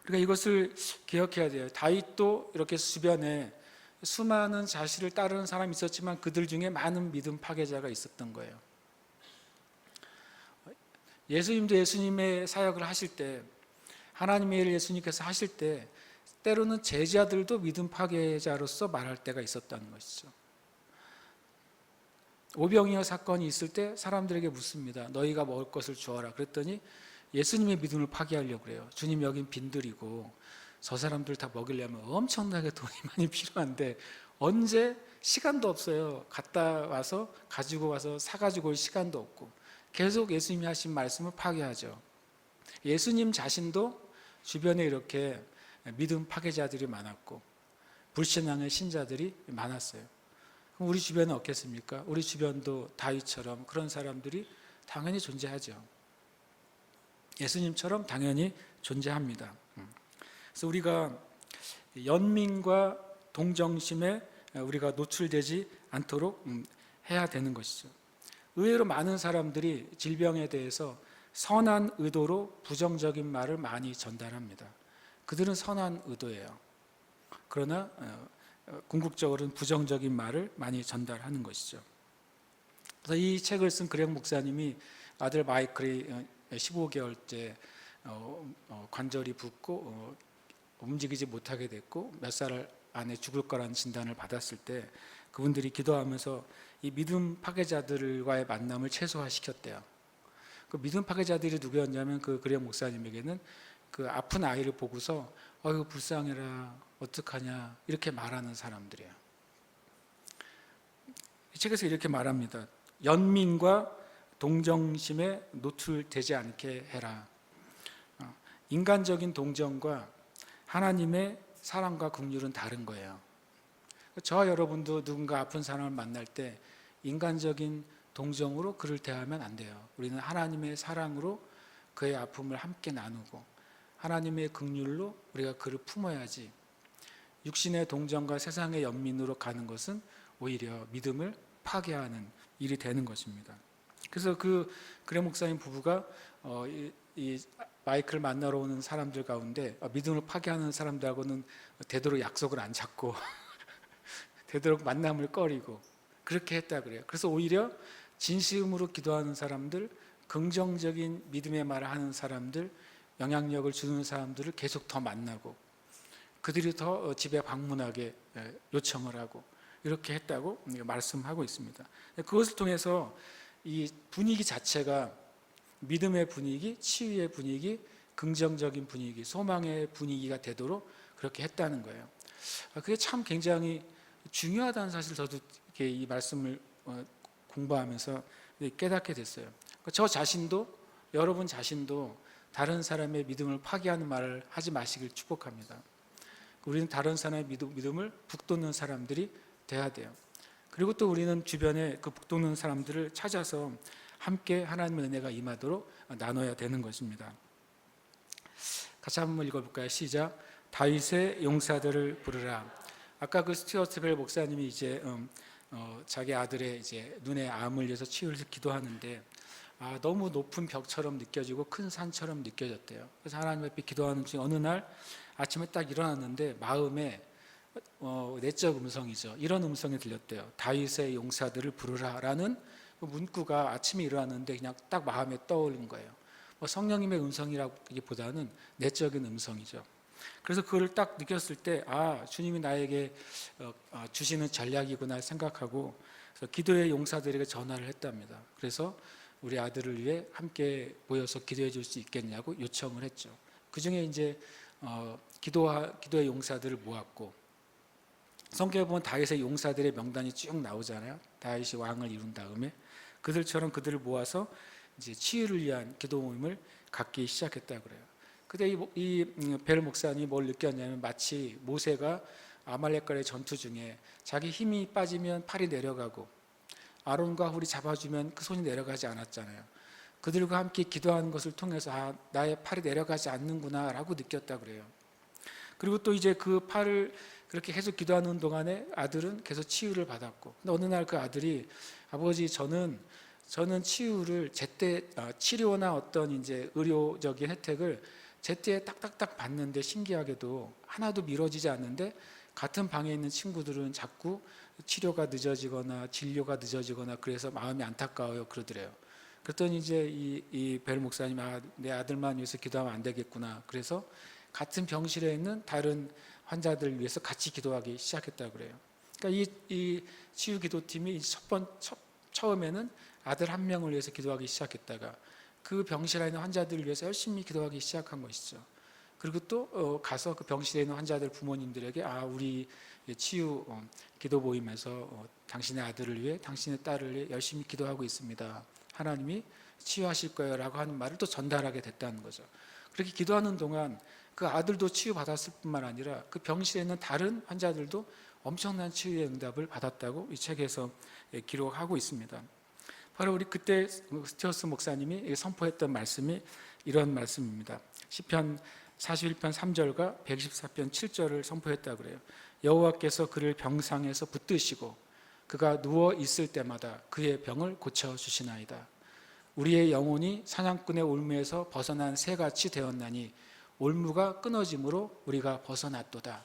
우리가 이것을 기억해야 돼요. 다윗도 이렇게 주변에 수많은 자신을 따르는 사람이 있었지만 그들 중에 많은 믿음 파괴자가 있었던 거예요. 예수님도 예수님의 사역을 하실 때, 하나님의 일을 예수님께서 하실 때 때로는 제자들도 믿음 파괴자로서 말할 때가 있었다는 것이죠. 오병이어 사건이 있을 때 사람들에게 묻습니다. 너희가 먹을 것을 주어라. 그랬더니 예수님의 믿음을 파괴하려고 그래요. 주님 여긴 빈들이고 저 사람들 다 먹이려면 엄청나게 돈이 많이 필요한데 언제 시간도 없어요. 갔다 와서 가지고 와서 사가지고 올 시간도 없고 계속 예수님이 하신 말씀을 파괴하죠. 예수님 자신도 주변에 이렇게 믿음 파괴자들이 많았고 불신앙의 신자들이 많았어요. 그럼 우리 주변은 어떻겠습니까? 우리 주변도 다윗처럼 그런 사람들이 당연히 존재하죠. 예수님처럼 당연히 존재합니다. 그래서 우리가 연민과 동정심에 우리가 노출되지 않도록 해야 되는 것이죠. 의외로 많은 사람들이 질병에 대해서 선한 의도로 부정적인 말을 많이 전달합니다. 그들은 선한 의도예요. 그러나 궁극적으로는 부정적인 말을 많이 전달하는 것이죠. 그래서 이 책을 쓴 그렉 목사님이 아들 마이클이 15개월째 관절이 붓고 움직이지 못하게 됐고 몇 살 안에 죽을 거라는 진단을 받았을 때 그분들이 기도하면서 이 믿음 파괴자들과의 만남을 최소화시켰대요. 그 믿음 파괴자들이 누구였냐면 그 그렉 목사님에게는 그 아픈 아이를 보고서 어이구 불쌍해라 어떡하냐 이렇게 말하는 사람들이에요. 이 책에서 이렇게 말합니다. 연민과 동정심에 노출되지 않게 해라. 인간적인 동정과 하나님의 사랑과 긍휼은 다른 거예요. 저와 여러분도 누군가 아픈 사람을 만날 때 인간적인 동정으로 그를 대하면 안 돼요. 우리는 하나님의 사랑으로 그의 아픔을 함께 나누고 하나님의 긍휼로 우리가 그를 품어야지, 육신의 동정과 세상의 연민으로 가는 것은 오히려 믿음을 파괴하는 일이 되는 것입니다. 그래서 그 그렉 목사님 부부가 이 마이클을 만나러 오는 사람들 가운데 믿음을 파괴하는 사람들하고는 되도록 약속을 안 잡고 되도록 만남을 꺼리고 그렇게 했다 그래요. 그래서 오히려 진심으로 기도하는 사람들, 긍정적인 믿음의 말을 하는 사람들, 영향력을 주는 사람들을 계속 더 만나고 그들이 더 집에 방문하게 요청을 하고 이렇게 했다고 말씀하고 있습니다. 그것을 통해서 이 분위기 자체가 믿음의 분위기, 치유의 분위기, 긍정적인 분위기, 소망의 분위기가 되도록 그렇게 했다는 거예요. 그게 참 굉장히 중요하다는 사실 저도 이렇게 이 말씀을 공부하면서 깨닫게 됐어요. 저 자신도 여러분 자신도 다른 사람의 믿음을 파괴하는 말을 하지 마시길 축복합니다. 우리는 다른 사람의 믿음을 북돋는 사람들이 돼야 돼요. 그리고 또 우리는 주변에 그 북돋는 사람들을 찾아서 함께 하나님의 은혜가 임하도록 나눠야 되는 것입니다. 같이 한번 읽어볼까요? 시작. 다윗의 용사들을 부르라. 아까 그 스튜어트 벨 목사님이 이제 자기 아들의 이제 눈에 암을 위해서 치유를 기도하는데 너무 높은 벽처럼 느껴지고 큰 산처럼 느껴졌대요. 그래서 하나님 앞에 기도하는 중에 어느 날 아침에 딱 일어났는데 마음에 내적 음성이죠. 이런 음성이 들렸대요. 다윗의 용사들을 부르라라는 그 문구가 아침에 일어났는데 그냥 딱 마음에 떠오른 거예요. 성령님의 음성이라기보다는 내적인 음성이죠. 그래서 그걸 딱 느꼈을 때 주님이 나에게 주시는 전략이구나 생각하고 그래서 기도의 용사들에게 전화를 했답니다. 그래서 우리 아들을 위해 함께 모여서 기도해 줄 수 있겠냐고 요청을 했죠. 그 중에 이제 기도의 용사들을 모았고 성경에 보면 다윗의 용사들의 명단이 쭉 나오잖아요. 다윗이 왕을 이룬 다음에 그들처럼 그들을 모아서 이제 치유를 위한 기도 모임을 갖기 시작했다 그래요. 근데 이 벨 목사님이 뭘 느꼈냐면 마치 모세가 아말렉과의 전투 중에 자기 힘이 빠지면 팔이 내려가고 아론과 훌이 잡아주면 그 손이 내려가지 않았잖아요. 그들과 함께 기도하는 것을 통해서 나의 팔이 내려가지 않는구나 라고 느꼈다 그래요. 그리고 또 이제 그 팔을 그렇게 계속 기도하는 동안에 아들은 계속 치유를 받았고 근데 어느 날 그 아들이 아버지 저는 치유를 제때 치료나 어떤 이제 의료적인 혜택을 제때 딱딱딱 받는데 신기하게도 하나도 미뤄지지 않는데 같은 방에 있는 친구들은 자꾸 치료가 늦어지거나 진료가 늦어지거나 그래서 마음이 안타까워요 그러더래요. 그랬더니 이제 이 벨 목사님 내 아들만 위해서 기도하면 안 되겠구나. 그래서 같은 병실에 있는 다른 환자들을 위해서 같이 기도하기 시작했다고 그래요. 그러니까 이 치유 기도팀이 처음에는 아들 한 명을 위해서 기도하기 시작했다가 그 병실에 있는 환자들을 위해서 열심히 기도하기 시작한 것이죠. 그리고 또 가서 그 병실에 있는 환자들 부모님들에게 우리 치유 기도 모임에서 당신의 아들을 위해 당신의 딸을 위해 열심히 기도하고 있습니다. 하나님이 치유하실 거예요 라고 하는 말을 또 전달하게 됐다는 거죠. 그렇게 기도하는 동안 그 아들도 치유받았을 뿐만 아니라 그 병실에 있는 다른 환자들도 엄청난 치유의 응답을 받았다고 이 책에서 기록하고 있습니다. 바로 우리 그때 스티어스 목사님이 선포했던 말씀이 이런 말씀입니다. 시편 41편 3절과 124편 7절을 선포했다고 그래요. 여호와께서 그를 병상에서 붙드시고 그가 누워 있을 때마다 그의 병을 고쳐 주시나이다. 우리의 영혼이 사냥꾼의 올무에서 벗어난 새같이 되었나니 올무가 끊어짐으로 우리가 벗어났도다.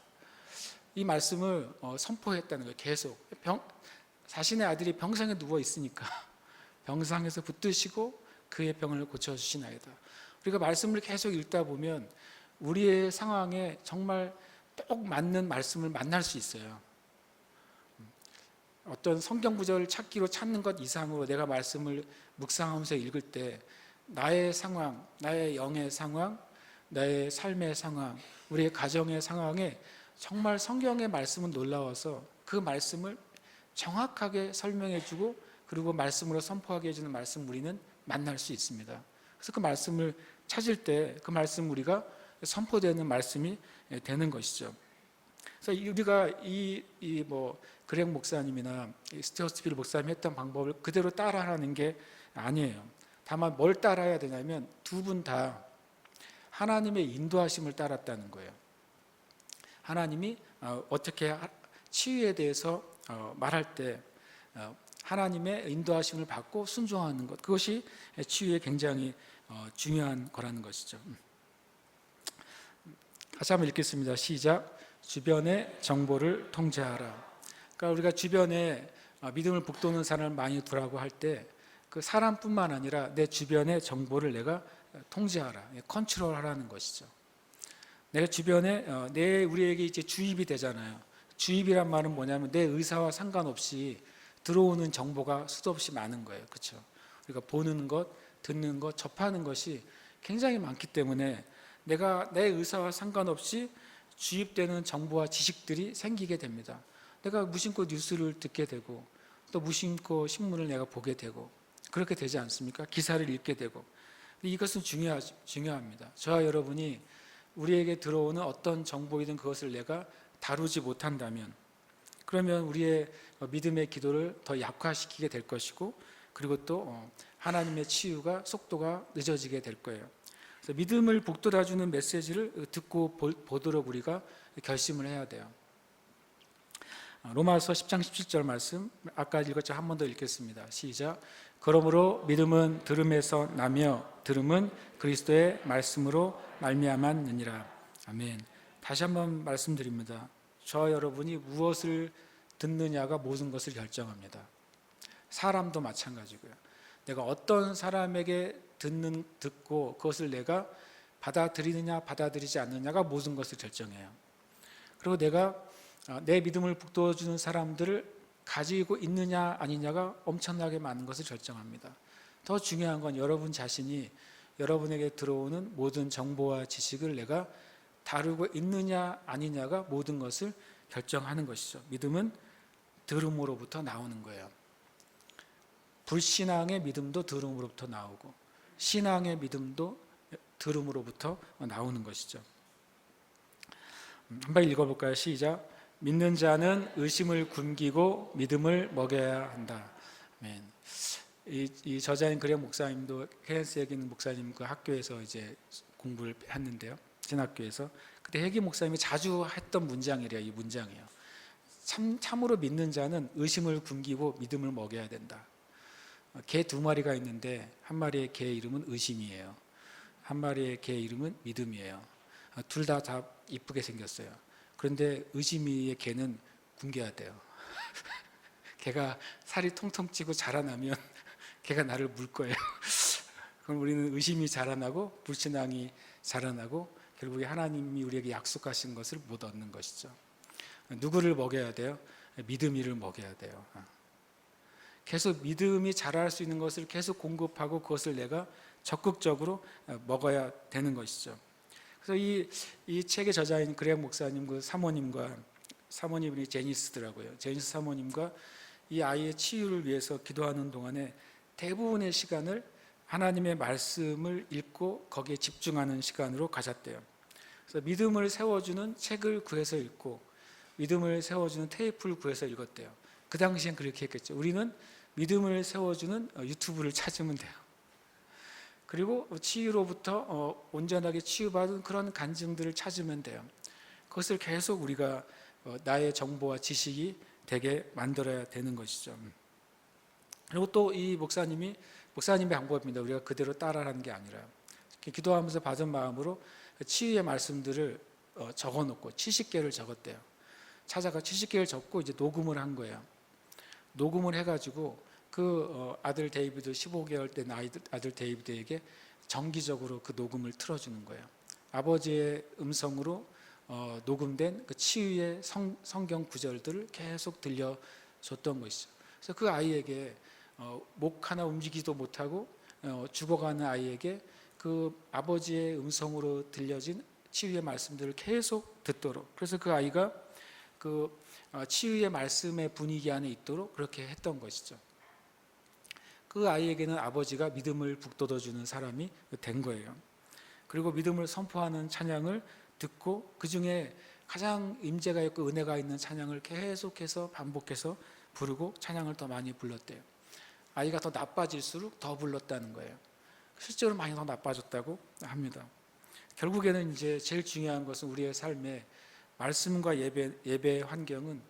이 말씀을 선포했다는 거예요. 계속 자신의 아들이 병상에 누워 있으니까 병상에서 붙드시고 그의 병을 고쳐주시나이다. 우리가 말씀을 계속 읽다 보면 우리의 상황에 정말 똑 맞는 말씀을 만날 수 있어요. 어떤 성경 구절을 찾기로 찾는 것 이상으로 내가 말씀을 묵상하면서 읽을 때 나의 상황, 나의 영의 상황, 나의 삶의 상황, 우리의 가정의 상황에 정말 성경의 말씀은 놀라워서 그 말씀을 정확하게 설명해주고 그리고 말씀으로 선포하게 해주는 말씀 우리는 만날 수 있습니다. 그래서 그 말씀을 찾을 때 그 말씀 우리가 선포되는 말씀이 되는 것이죠. 그래서 우리가 그렉 목사님이나 스튜어트 필 목사님이 했던 방법을 그대로 따라하는 게 아니에요. 다만 뭘 따라야 되냐면 두 분 다 하나님의 인도하심을 따랐다는 거예요. 하나님이 어떻게 치유에 대해서 말할 때 하나님의 인도하심을 받고 순종하는 것, 그것이 치유에 굉장히 중요한 거라는 것이죠. 다시 한번 읽겠습니다. 시작. 주변의 정보를 통제하라. 그러니까 우리가 주변에 믿음을 북돋는 사람을 많이 두라고 할 때 그 사람뿐만 아니라 내 주변의 정보를 내가 통제하라, 컨트롤하라는 것이죠. 내가 주변에 우리에게 이제 주입이 되잖아요. 주입이란 말은 뭐냐면 내 의사와 상관없이 들어오는 정보가 수도 없이 많은 거예요. 그렇죠? 우리가 보는 것, 듣는 것, 접하는 것이 굉장히 많기 때문에 내가 내 의사와 상관없이 주입되는 정보와 지식들이 생기게 됩니다. 내가 무심코 뉴스를 듣게 되고 또 무심코 신문을 내가 보게 되고 그렇게 되지 않습니까? 기사를 읽게 되고. 이것은 중요합니다. 저와 여러분이 우리에게 들어오는 어떤 정보이든 그것을 내가 다루지 못한다면 그러면 우리의 믿음의 기도를 더 약화시키게 될 것이고 그리고 또 하나님의 치유가 속도가 늦어지게 될 거예요. 그래서 믿음을 북돋아주는 메시지를 듣고 보도록 우리가 결심을 해야 돼요. 로마서 10장 17절 말씀 아까 읽었죠. 한 번 더 읽겠습니다. 시작. 그러므로 믿음은 들음에서 나며 들음은 그리스도의 말씀으로 말미암았느니라. 아멘. 다시 한번 말씀드립니다. 저와 여러분이 무엇을 듣느냐가 모든 것을 결정합니다. 사람도 마찬가지고요. 내가 어떤 사람에게 듣고 그것을 내가 받아들이느냐 받아들이지 않느냐가 모든 것을 결정해요. 그리고 내가 내 믿음을 북돋워주는 사람들을 가지고 있느냐 아니냐가 엄청나게 많은 것을 결정합니다. 더 중요한 건 여러분 자신이 여러분에게 들어오는 모든 정보와 지식을 내가 다루고 있느냐 아니냐가 모든 것을 결정하는 것이죠. 믿음은 들음으로부터 나오는 거예요. 불신앙의 믿음도 들음으로부터 나오고 신앙의 믿음도 들음으로부터 나오는 것이죠. 한번 읽어볼까요? 시작. 믿는 자는 의심을 굶기고 믿음을 먹여야 한다. 아멘. 이 저자인 그렉 목사님도 케넨스 해긴 목사님 그 학교에서 이제 공부를 했는데요. 신학교에서 그때 해긴 목사님이 자주 했던 문장이래요. 이 문장이에요. 참으로 믿는 자는 의심을 굶기고 믿음을 먹여야 된다. 개 두 마리가 있는데 한 마리의 개의 이름은 의심이에요. 한 마리의 개의 이름은 믿음이에요. 둘 다 이쁘게 생겼어요. 그런데 의심이의 개는 굶겨야 돼요. 개가 살이 통통 찌고 자라나면 개가 나를 물 거예요. 그럼 우리는 의심이 자라나고 불신앙이 자라나고 결국에 하나님이 우리에게 약속하신 것을 못 얻는 것이죠. 누구를 먹여야 돼요? 믿음이를 먹여야 돼요. 계속 믿음이 자랄 수 있는 것을 계속 공급하고 그것을 내가 적극적으로 먹어야 되는 것이죠. 그래서 이 책의 저자인 그렉 목사님 그 사모님이 제니스더라고요. 제니스 사모님과 이 아이의 치유를 위해서 기도하는 동안에 대부분의 시간을 하나님의 말씀을 읽고 거기에 집중하는 시간으로 가졌대요. 그래서 믿음을 세워주는 책을 구해서 읽고 믿음을 세워주는 테이프를 구해서 읽었대요. 그 당시엔 그렇게 했겠죠. 우리는 믿음을 세워주는 유튜브를 찾으면 돼요. 그리고 치유로부터 온전하게 치유받은 그런 간증들을 찾으면 돼요. 그것을 계속 우리가 나의 정보와 지식이 되게 만들어야 되는 것이죠. 그리고 또 이 목사님의 방법입니다. 우리가 그대로 따라하는 게 아니라 기도하면서 받은 마음으로 치유의 말씀들을 적어놓고 70개를 적었대요. 찾아가 70개를 적고 이제 녹음을 한 거예요. 녹음을 해가지고 그 아들 데이비드 15개월 된 아들 데이비드에게 정기적으로 그 녹음을 틀어주는 거예요. 아버지의 음성으로 녹음된 그 치유의 성경 구절들을 계속 들려줬던 것이죠. 그래서 그 아이에게 목 하나 움직이지도 못하고 죽어가는 아이에게 그 아버지의 음성으로 들려진 치유의 말씀들을 계속 듣도록, 그래서 그 아이가 그 치유의 말씀의 분위기 안에 있도록 그렇게 했던 것이죠. 그 아이에게는 아버지가 믿음을 북돋아주는 사람이 된 거예요. 그리고 믿음을 선포하는 찬양을 듣고 그 중에 가장 임재가 있고 은혜가 있는 찬양을 계속해서 반복해서 부르고 찬양을 더 많이 불렀대요. 아이가 더 나빠질수록 더 불렀다는 거예요. 실제로 많이 더 나빠졌다고 합니다. 결국에는 이제 제일 중요한 것은 우리의 삶에 말씀과 예배의 환경은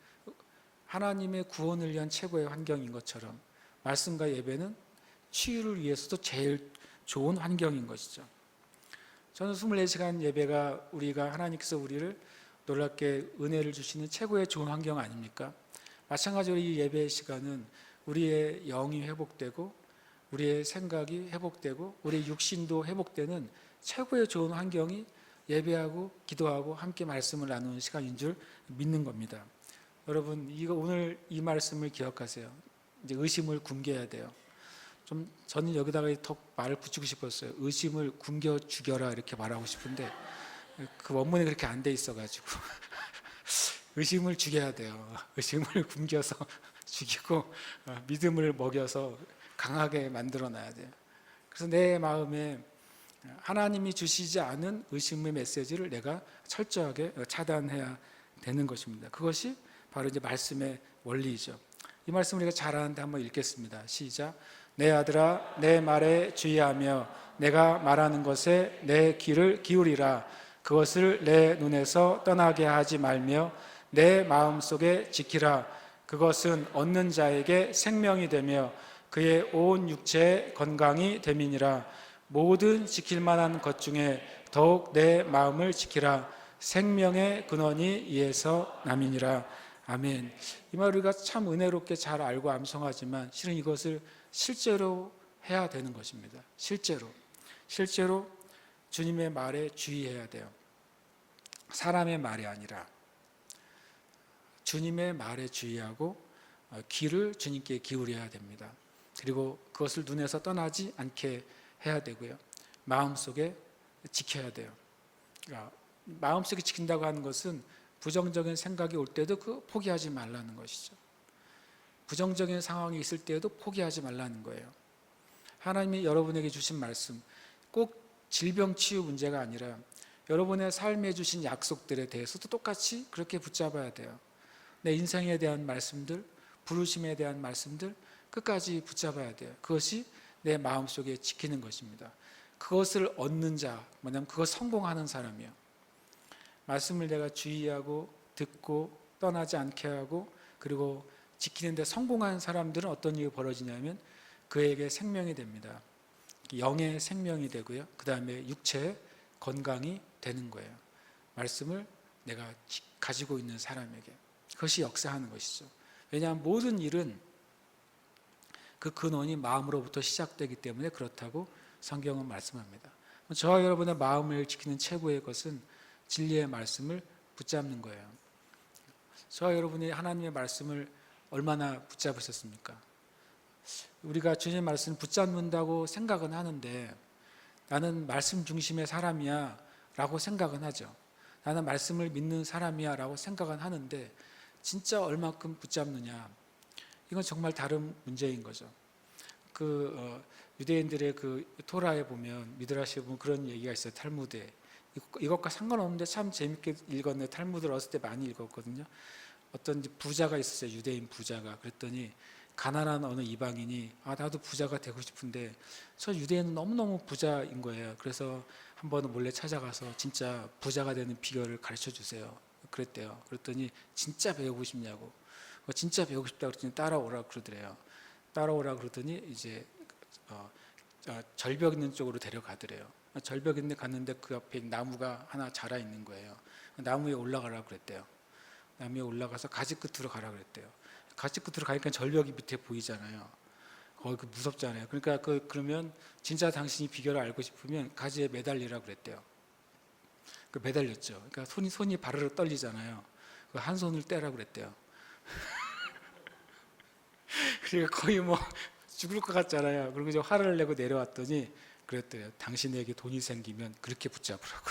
하나님의 구원을 위한 최고의 환경인 것처럼 말씀과 예배는 치유를 위해서도 제일 좋은 환경인 것이죠. 저는 24시간 예배가 우리가 하나님께서 우리를 놀랍게 은혜를 주시는 최고의 좋은 환경 아닙니까? 마찬가지로 이 예배의 시간은 우리의 영이 회복되고 우리의 생각이 회복되고 우리의 육신도 회복되는 최고의 좋은 환경이 예배하고 기도하고 함께 말씀을 나누는 시간인 줄 믿는 겁니다. 여러분, 오늘 이 말씀을 기억하세요. 이제 의심을 굶겨야 돼요. 저는 여기다가 더 말을 붙이고 싶었어요. 의심을 굶겨 죽여라 이렇게 말하고 싶은데 그 원문이 그렇게 안 돼 있어가지고 의심을 죽여야 돼요. 의심을 굶겨서 죽이고 믿음을 먹여서 강하게 만들어놔야 돼요. 그래서 내 마음에 하나님이 주시지 않은 의심의 메시지를 내가 철저하게 차단해야 되는 것입니다. 그것이 바로 이제 말씀의 원리이죠. 이 말씀 우리가 잘 아는데 한번 읽겠습니다. 시작. 내 아들아, 내 말에 주의하며 내가 말하는 것에 내 귀를 기울이라. 그것을 내 눈에서 떠나게 하지 말며 내 마음속에 지키라. 그것은 얻는 자에게 생명이 되며 그의 온 육체의 건강이 됨이니라. 모든 지킬 만한 것 중에 더욱 내 마음을 지키라. 생명의 근원이 이에서 남이니라. 아멘. 이 말 우리가 참 은혜롭게 잘 알고 암송하지만 실은 이것을 실제로 해야 되는 것입니다. 실제로 주님의 말에 주의해야 돼요. 사람의 말이 아니라 주님의 말에 주의하고 귀를 주님께 기울여야 됩니다. 그리고 그것을 눈에서 떠나지 않게 해야 되고요. 마음속에 지켜야 돼요. 그러니까 마음속에 지킨다고 하는 것은 부정적인 생각이 올 때도 포기하지 말라는 것이죠. 부정적인 상황이 있을 때에도 포기하지 말라는 거예요. 하나님이 여러분에게 주신 말씀, 꼭 질병 치유 문제가 아니라 여러분의 삶에 주신 약속들에 대해서도 똑같이 그렇게 붙잡아야 돼요. 내 인생에 대한 말씀들, 부르심에 대한 말씀들 끝까지 붙잡아야 돼요. 그것이 내 마음속에 지키는 것입니다. 그것을 얻는 자, 뭐냐면 그것 성공하는 사람이요. 말씀을 내가 주의하고 듣고 떠나지 않게 하고 그리고 지키는데 성공한 사람들은 어떤 일이 벌어지냐면 그에게 생명이 됩니다. 영의 생명이 되고요. 그 다음에 육체의 건강이 되는 거예요. 말씀을 내가 가지고 있는 사람에게. 그것이 역사하는 것이죠. 왜냐하면 모든 일은 그 근원이 마음으로부터 시작되기 때문에 그렇다고 성경은 말씀합니다. 저와 여러분의 마음을 지키는 최고의 것은 진리의 말씀을 붙잡는 거예요. 저와 여러분이 하나님의 말씀을 얼마나 붙잡으셨습니까? 우리가 주님의 말씀을 붙잡는다고 생각은 하는데 나는 말씀 중심의 사람이야 라고 생각은 하죠. 나는 말씀을 믿는 사람이야 라고 생각은 하는데 진짜 얼마큼 붙잡느냐, 이건 정말 다른 문제인 거죠. 유대인들의 토라에 보면 미드라시에 보면 그런 얘기가 있어요. 탈무드에. 이것과 상관없는데 참 재밌게 읽었네. 탈무드를 어렸을 때 많이 읽었거든요. 어떤 부자가 있었어요. 유대인 부자가. 그랬더니 가난한 어느 이방인이 나도 부자가 되고 싶은데 저 유대인은 너무너무 부자인 거예요. 그래서 한 번은 몰래 찾아가서 진짜 부자가 되는 비결을 가르쳐 주세요. 그랬대요. 그랬더니 진짜 배우고 싶냐고. 진짜 배우고 싶다 그랬더니 따라오라 그러더래요. 따라오라 그러더니 이제 절벽 있는 쪽으로 데려가더래요. 절벽 있는 데 갔는데 그 앞에 나무가 하나 자라 있는 거예요. 나무에 올라가라 그랬대요. 나무에 올라가서 가지 끝으로 가라 그랬대요. 가지 끝으로 가니까 절벽이 밑에 보이잖아요. 그 무섭잖아요. 그러니까 그러면 진짜 당신이 비결을 알고 싶으면 가지에 매달리라 그랬대요. 그 매달렸죠. 그러니까 손이 바르르 떨리잖아요. 그 한 손을 떼라 그랬대요. 그러니까 거의 뭐 죽을 것 같잖아요. 그리고 이제 화를 내고 내려왔더니 그랬대요. 당신에게 돈이 생기면 그렇게 붙잡으라고.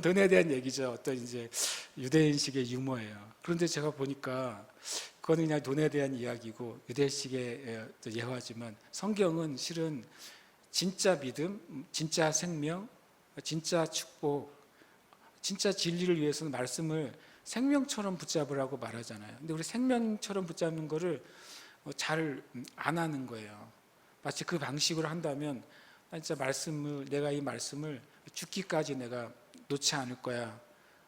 돈에 대한 얘기죠. 어떤 이제 유대인식의 유머예요. 그런데 제가 보니까 그거는 그냥 돈에 대한 이야기고 유대식의 예화지만 성경은 실은 진짜 믿음, 진짜 생명, 진짜 축복, 진짜 진리를 위해서는 말씀을 생명처럼 붙잡으라고 말하잖아요. 근데 우리 생명처럼 붙잡는 거를 잘 안 하는 거예요. 마치 그 방식으로 한다면 진짜 내가 이 말씀을 죽기까지 내가 놓지 않을 거야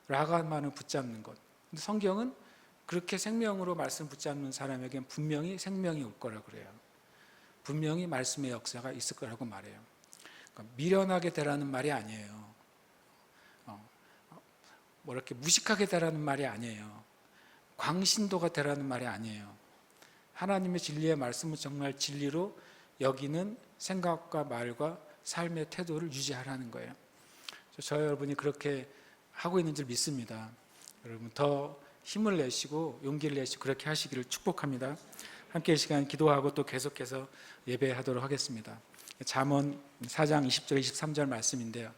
라고만은 붙잡는 것. 근데 성경은 그렇게 생명으로 말씀 붙잡는 사람에겐 분명히 생명이 올 거라 그래요. 분명히 말씀의 역사가 있을 거라고 말해요. 그러니까 미련하게 되라는 말이 아니에요. 뭐 이렇게 무식하게 되라는 말이 아니에요. 광신도가 되라는 말이 아니에요. 하나님의 진리의 말씀을 정말 진리로 여기는 생각과 말과 삶의 태도를 유지하라는 거예요. 저 여러분이 그렇게 하고 있는 줄 믿습니다. 여러분 더 힘을 내시고 용기를 내시고 그렇게 하시기를 축복합니다. 함께 이 시간 기도하고 또 계속해서 예배하도록 하겠습니다. 잠언 4장 20절 23절 말씀인데요.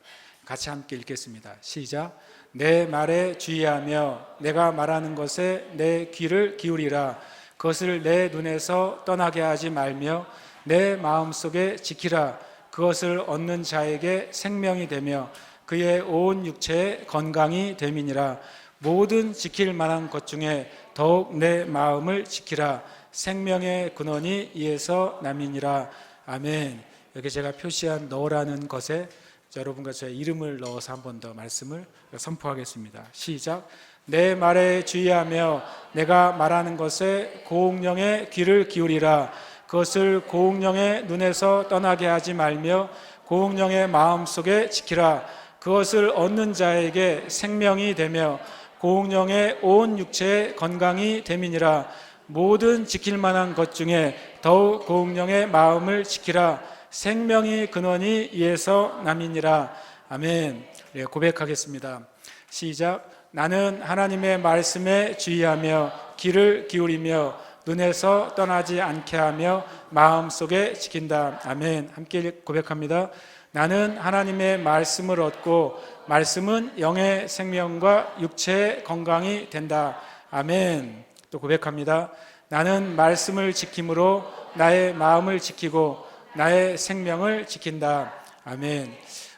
같이 함께 읽겠습니다. 시작. 내 말에 주의하며 내가 말하는 것에 내 귀를 기울이라. 그것을 내 눈에서 떠나게 하지 말며 내 마음속에 지키라. 그것을 얻는 자에게 생명이 되며 그의 온 육체에 건강이 됨이니라. 모든 지킬 만한 것 중에 더욱 내 마음을 지키라. 생명의 근원이 이에서 남이니라. 아멘. 여기 제가 표시한 너라는 것에 여러분과 저의 이름을 넣어서 한 번 더 말씀을 선포하겠습니다. 시작. 내 말에 주의하며 내가 말하는 것에 고운령의 귀를 기울이라. 그것을 고운령의 눈에서 떠나게 하지 말며 고운령의 마음속에 지키라. 그것을 얻는 자에게 생명이 되며 고운령의 온 육체에 건강이 됨이니라. 모든 지킬 만한 것 중에 더욱 고운령의 마음을 지키라. 생명의 근원이 이에서 남이니라. 아멘. 네, 고백하겠습니다. 시작. 나는 하나님의 말씀에 주의하며 귀를 기울이며 눈에서 떠나지 않게 하며 마음속에 지킨다. 아멘. 함께 고백합니다. 나는 하나님의 말씀을 얻고 말씀은 영의 생명과 육체의 건강이 된다. 아멘. 또 고백합니다. 나는 말씀을 지킴으로 나의 마음을 지키고 나의 생명을 지킨다. 아멘.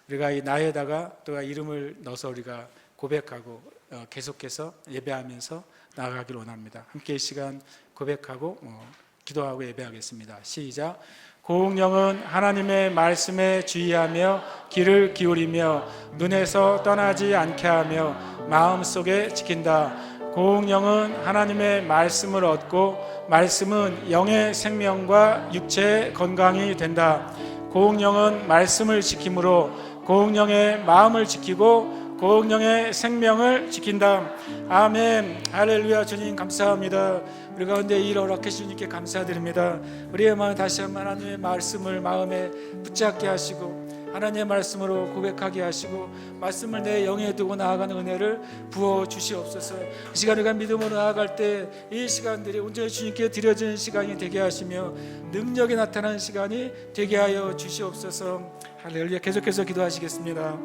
우리가 이 나에다가 또 이름을 넣어서 우리가 고백하고 계속해서 예배하면서 나아가길 원합니다. 함께 이 시간 고백하고 기도하고 예배하겠습니다. 시작. 고운령은 하나님의 말씀에 주의하며 귀를 기울이며 눈에서 떠나지 않게 하며 마음속에 지킨다. 고운령은 하나님의 말씀을 얻고 말씀은 영의 생명과 육체의 건강이 된다. 고운령은 말씀을 지킴으로 고운령의 마음을 지키고 고운령의 생명을 지킨다. 아멘. 할렐루야. 주님 감사합니다. 우리 가운데 일 허락해 주님께 감사드립니다. 우리의 마음 다시 한번 하나님의 말씀을 마음에 붙잡게 하시고 하나님의 말씀으로 고백하게 하시고 말씀을 내 영에 두고 나아가는 은혜를 부어 주시옵소서. 이 시간 우리가 믿음으로 나아갈 때 이 시간들이 온전히 주님께 드려지는 시간이 되게 하시며 능력이 나타나는 시간이 되게 하여 주시옵소서. 할렐루야. 계속해서 기도하시겠습니다.